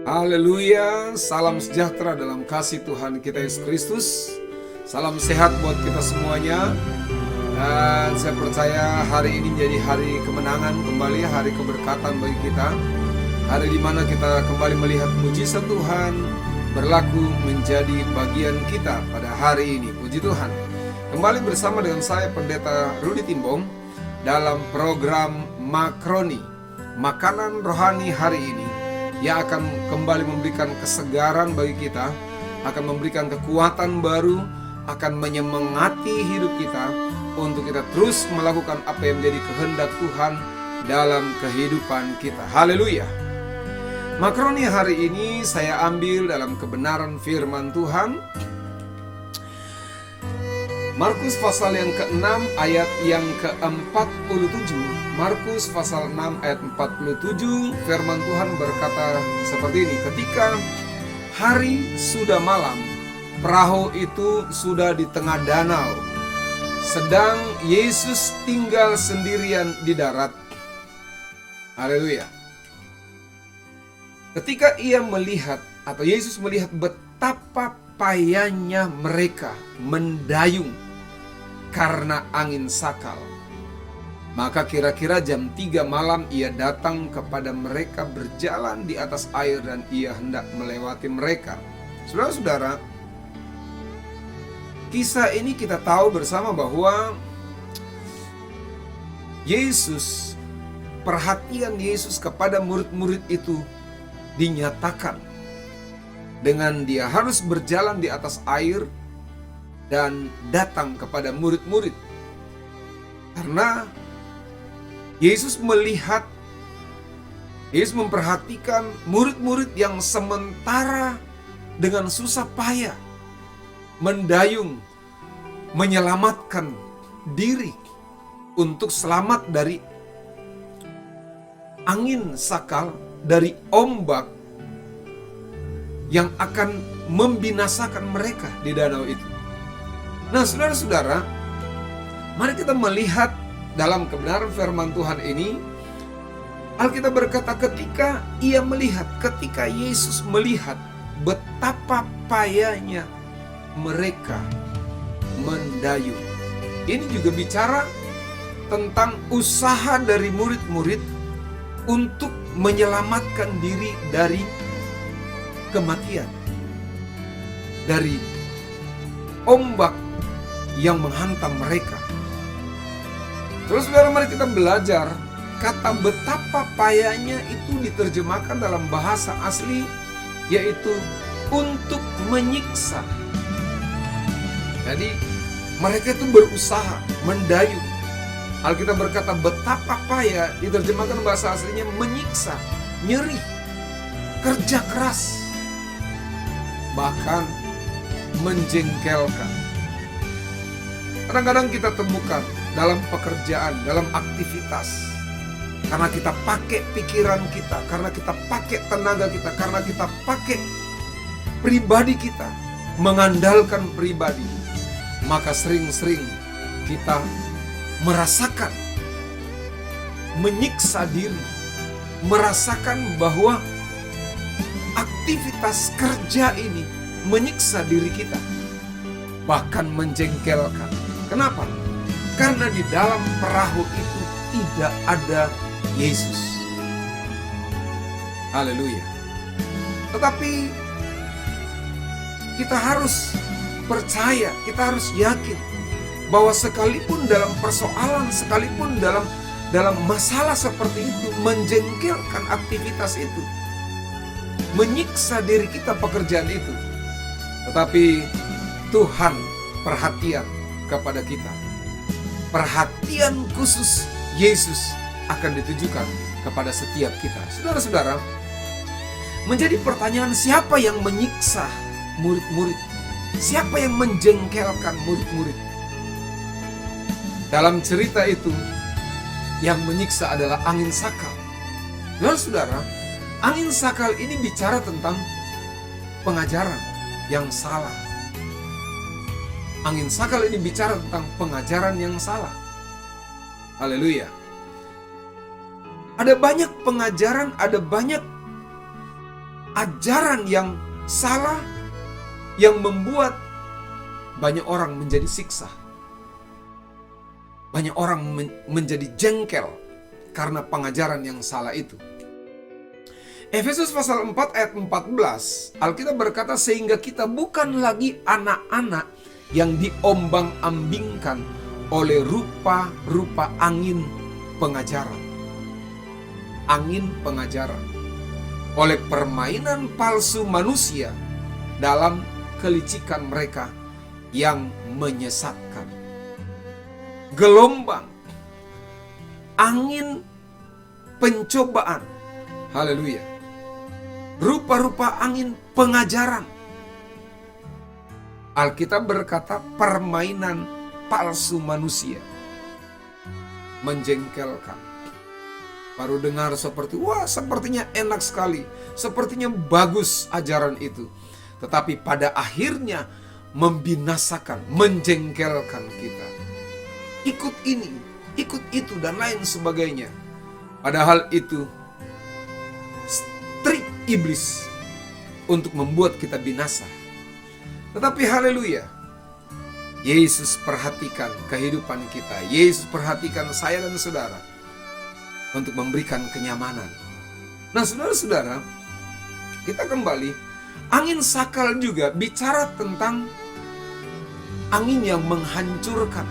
Haleluya, salam sejahtera dalam kasih Tuhan kita Yesus Kristus. Salam sehat buat kita semuanya. Dan saya percaya hari ini menjadi hari kemenangan kembali, hari keberkatan bagi kita. Hari di mana kita kembali melihat mujizat Tuhan berlaku menjadi bagian kita pada hari ini. Puji Tuhan. Kembali bersama dengan saya Pendeta Rudi Timbong dalam program Makroni, Makanan Rohani Hari Ini, yang akan kembali memberikan kesegaran bagi kita, akan memberikan kekuatan baru, akan menyemangati hidup kita untuk kita terus melakukan apa yang menjadi kehendak Tuhan dalam kehidupan kita. Haleluya. Makroni hari ini saya ambil dalam kebenaran firman Tuhan, Markus pasal yang ke-6 ayat yang ke-47. Markus pasal 6 ayat 47, firman Tuhan berkata seperti ini. Ketika hari sudah malam, perahu itu sudah di tengah danau, sedang Yesus tinggal sendirian di darat. Haleluya. Ketika ia melihat, atau Yesus melihat betapa payahnya mereka mendayung karena angin sakal, maka kira-kira jam 3 malam ia datang kepada mereka berjalan di atas air dan ia hendak melewati mereka. Saudara-saudara, kisah ini kita tahu bersama bahwa Yesus, perhatian Yesus kepada murid-murid itu dinyatakan dengan dia harus berjalan di atas air dan datang kepada murid-murid. Karena Yesus melihat, Yesus memperhatikan murid-murid yang sementara dengan susah payah mendayung, menyelamatkan diri untuk selamat dari angin sakal, dari ombak yang akan membinasakan mereka di danau itu. Nah, saudara-saudara, mari kita melihat dalam kebenaran firman Tuhan ini. Alkitab berkata ketika ia melihat, ketika Yesus melihat betapa payahnya mereka mendayung. Ini juga bicara tentang usaha dari murid-murid untuk menyelamatkan diri dari kematian, dari ombak yang menghantam mereka. Terus saudara, mari kita belajar kata betapa payahnya itu diterjemahkan dalam bahasa asli, yaitu untuk menyiksa. Jadi mereka itu berusaha mendayung. Alkitab berkata betapa payah, diterjemahkan bahasa aslinya menyiksa, nyeri, kerja keras, bahkan menjengkelkan. Kadang-kadang kita temukan dalam pekerjaan, dalam aktivitas, karena kita pakai pikiran kita, karena kita pakai tenaga kita, karena kita pakai pribadi kita, mengandalkan pribadi, maka sering-sering kita merasakan menyiksa diri, merasakan bahwa aktivitas kerja ini menyiksa diri kita, bahkan menjengkelkan. Kenapa? Karena di dalam perahu itu tidak ada Yesus. Haleluya. Tetapi kita harus percaya, kita harus yakin bahwa sekalipun dalam persoalan, sekalipun dalam masalah seperti itu, menjengkelkan aktivitas itu, menyiksa diri kita pekerjaan itu, tetapi Tuhan perhatian kepada kita. Perhatian khusus Yesus akan ditujukan kepada setiap kita. Saudara-saudara, menjadi pertanyaan, siapa yang menyiksa murid-murid? Siapa yang menjengkelkan murid-murid? Dalam cerita itu, yang menyiksa adalah angin sakal. Saudara-saudara, angin sakal ini bicara tentang pengajaran yang salah. Angin sakal ini bicara tentang pengajaran yang salah. Haleluya. Ada banyak pengajaran, ada banyak ajaran yang salah yang membuat banyak orang menjadi siksa. Banyak orang menjadi jengkel karena pengajaran yang salah itu. Efesus pasal 4 ayat 14, Alkitab berkata, sehingga kita bukan lagi anak-anak yang diombang-ambingkan oleh rupa-rupa angin pengajaran. Angin pengajaran. Oleh permainan palsu manusia dalam kelicikan mereka yang menyesatkan. Gelombang, angin pencobaan, haleluya, rupa-rupa angin pengajaran. Alkitab berkata permainan palsu manusia, menjengkelkan. Baru dengar seperti, wah sepertinya enak sekali, sepertinya bagus ajaran itu. Tetapi pada akhirnya membinasakan, menjengkelkan kita. Ikut ini, ikut itu, dan lain sebagainya. Padahal itu trik iblis untuk membuat kita binasa. Tetapi haleluya, Yesus perhatikan kehidupan kita. Yesus perhatikan saya dan saudara untuk memberikan kenyamanan. Nah saudara-saudara, kita kembali. Angin sakal juga bicara tentang angin yang menghancurkan.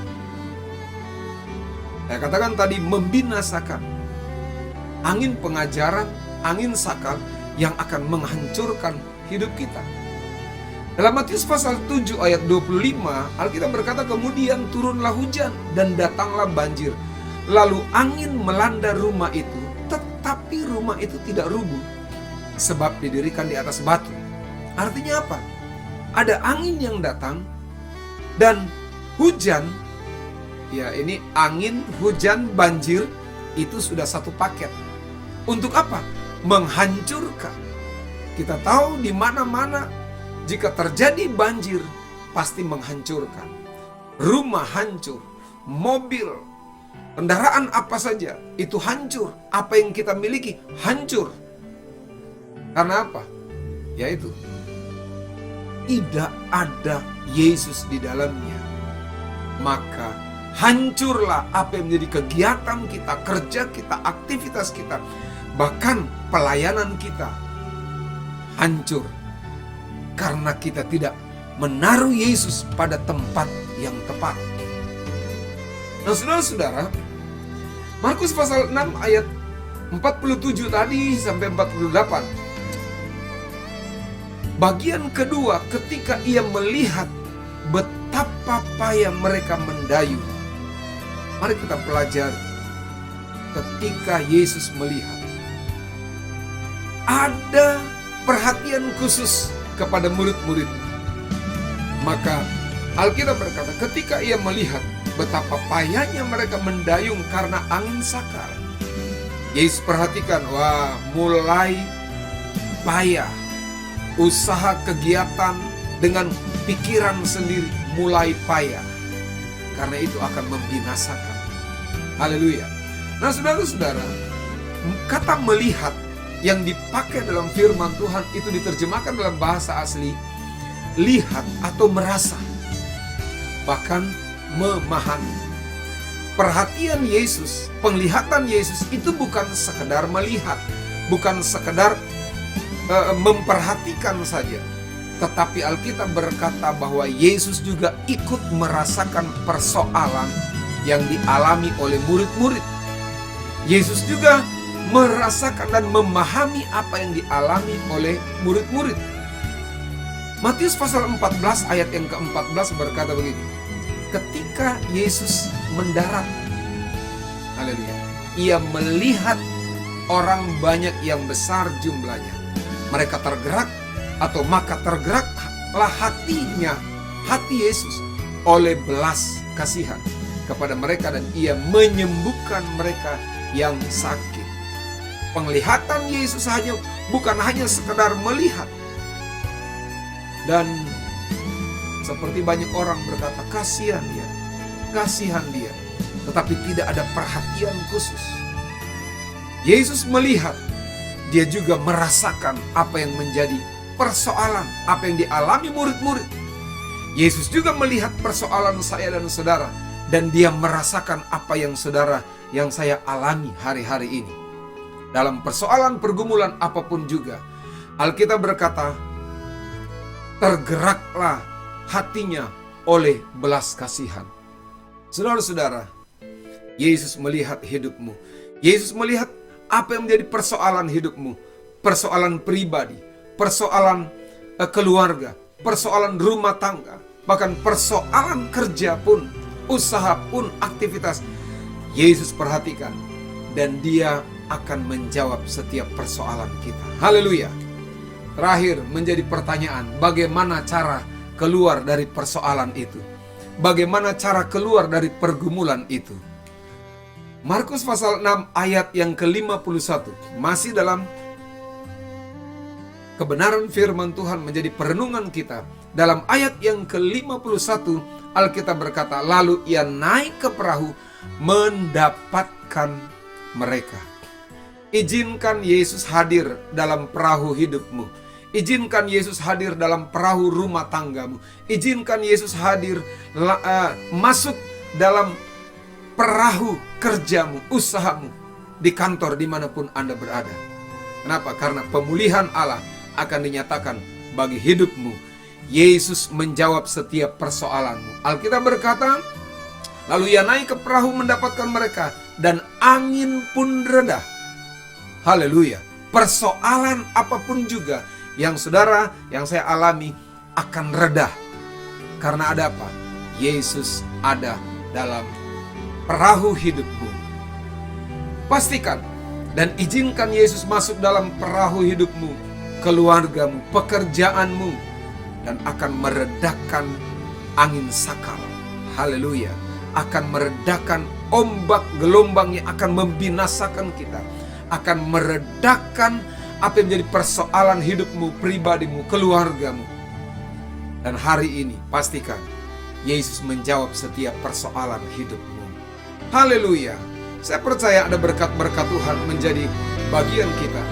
Saya katakan tadi membinasakan. Angin pengajaran, angin sakal yang akan menghancurkan hidup kita. Dalam Matius pasal 7 ayat 25, Alkitab berkata, kemudian turunlah hujan dan datanglah banjir. Lalu angin melanda rumah itu, tetapi rumah itu tidak rubuh, sebab didirikan di atas batu. Artinya apa? Ada angin yang datang dan hujan. Ya, ini angin, hujan, banjir itu sudah satu paket. Untuk apa? Menghancurkan. Kita tahu di mana-mana jika terjadi banjir pasti menghancurkan. Rumah hancur, mobil, kendaraan apa saja itu hancur. Apa yang kita miliki hancur. Karena apa? Yaitu tidak ada Yesus di dalamnya. Maka hancurlah apa yang menjadi kegiatan kita, kerja kita, aktivitas kita, bahkan pelayanan kita hancur. Karena kita tidak menaruh Yesus pada tempat yang tepat. Nah saudara-saudara, Markus pasal 6 ayat 47 tadi sampai 48. Bagian kedua, ketika ia melihat betapa payah mereka mendayung. Mari kita pelajari. Ketika Yesus melihat, ada perhatian khusus kepada murid-murid. Maka Alkitab berkata, ketika ia melihat betapa payahnya mereka mendayung karena angin sakal, Yesus perhatikan, wah mulai payah. Usaha kegiatan dengan pikiran sendiri mulai payah. Karena itu akan membinasakan. Haleluya. Nah saudara-saudara, kata melihat yang dipakai dalam firman Tuhan itu diterjemahkan dalam bahasa asli lihat atau merasa, bahkan memahami. Perhatian Yesus, penglihatan Yesus itu bukan sekedar melihat, bukan sekedar memperhatikan saja. Tetapi Alkitab berkata bahwa Yesus juga ikut merasakan persoalan yang dialami oleh murid-murid. Yesus juga merasakan dan memahami apa yang dialami oleh murid-murid. Matius pasal 14 ayat yang ke-14 berkata begini. Ketika Yesus mendarat, haleluya, ia melihat orang banyak yang besar jumlahnya. Mereka tergerak, atau maka tergeraklah hatinya, hati Yesus, oleh belas kasihan kepada mereka, dan ia menyembuhkan mereka yang sakit. Penglihatan Yesus bukan hanya sekedar melihat. Dan seperti banyak orang berkata, kasihan dia, tetapi tidak ada perhatian khusus. Yesus melihat, dia juga merasakan apa yang menjadi persoalan, apa yang dialami murid-murid. Yesus juga melihat persoalan saya dan saudara, dan dia merasakan apa yang saya alami hari-hari ini. Dalam persoalan pergumulan apapun juga, Alkitab berkata, tergeraklah hatinya oleh belas kasihan. Saudara-saudara, Yesus melihat hidupmu. Yesus melihat apa yang menjadi persoalan hidupmu. Persoalan pribadi, persoalan keluarga, persoalan rumah tangga, bahkan persoalan kerja pun, usaha pun, aktivitas. Yesus perhatikan, dan dia akan menjawab setiap persoalan kita. Haleluya. Terakhir menjadi pertanyaan, bagaimana cara keluar dari persoalan itu? Bagaimana cara keluar dari pergumulan itu? Markus pasal 6 ayat yang ke-51, masih dalam kebenaran firman Tuhan menjadi perenungan kita. Dalam ayat yang ke-51, Alkitab berkata, lalu ia naik ke perahu mendapatkan mereka. Izinkan Yesus hadir dalam perahu hidupmu. Izinkan Yesus hadir dalam perahu rumah tanggamu. Izinkan Yesus hadir masuk dalam perahu kerjamu, usahamu, di kantor dimanapun Anda berada. Kenapa? Karena pemulihan Allah akan dinyatakan bagi hidupmu. Yesus menjawab setiap persoalanmu. Alkitab berkata, lalu ia naik ke perahu mendapatkan mereka, dan angin pun reda. Haleluya. Persoalan apapun juga yang saudara, yang saya alami akan reda. Karena ada apa? Yesus ada dalam perahu hidupmu. Pastikan dan izinkan Yesus masuk dalam perahu hidupmu, keluargamu, pekerjaanmu, dan akan meredakan angin sakal. Haleluya. Akan meredakan ombak gelombang yang akan membinasakan kita. Akan meredakan apa yang menjadi persoalan hidupmu, pribadimu, keluargamu. Dan hari ini pastikan Yesus menjawab setiap persoalan hidupmu. Haleluya. Saya percaya ada berkat-berkat Tuhan menjadi bagian kita.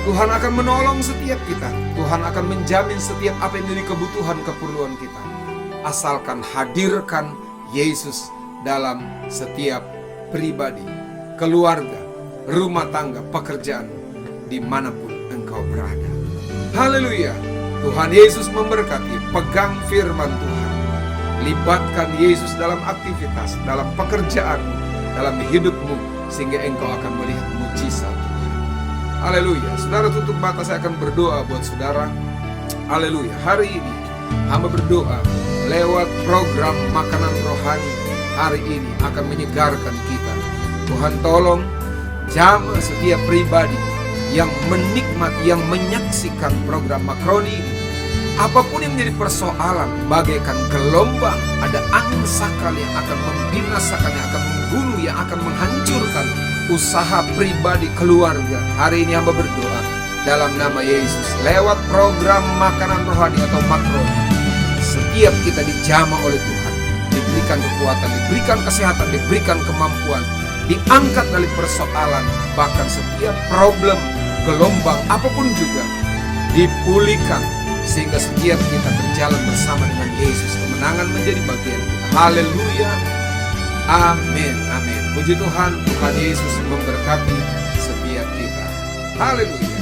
Tuhan akan menolong setiap kita. Tuhan akan menjamin setiap apa yang menjadi kebutuhan, keperluan kita. Asalkan hadirkan Yesus dalam setiap pribadi, keluarga, rumah tangga, pekerjaan, dimanapun engkau berada. Haleluya. Tuhan Yesus memberkati. Pegang firman Tuhan. Libatkan Yesus dalam aktivitas, dalam pekerjaanmu, dalam hidupmu, sehingga engkau akan melihat mujizat Tuhan. Haleluya. Saudara tutup mata, saya akan berdoa buat saudara. Haleluya. Hari ini hamba berdoa lewat program Makanan Rohani hari ini akan menyegarkan kita. Tuhan tolong jamah setiap pribadi yang menikmati, yang menyaksikan program Makroni ini. Apapun yang menjadi persoalan, bagaikan gelombang, ada angin sakal yang akan membinasakan, yang akan membunuh, yang akan menghancurkan usaha pribadi, keluarga. Hari ini hamba berdoa dalam nama Yesus, lewat program Makanan Rohani atau Makroni, setiap kita dijamah oleh Tuhan, diberikan kekuatan, diberikan kesehatan, diberikan kemampuan, diangkat dari persoalan, bahkan setiap problem, gelombang apapun juga dipulihkan, sehingga setiap kita berjalan bersama dengan Yesus, kemenangan menjadi bagian kita. Haleluya. Amin. Amin. Puji Tuhan, Tuhan Yesus memberkati setiap kita. Haleluya.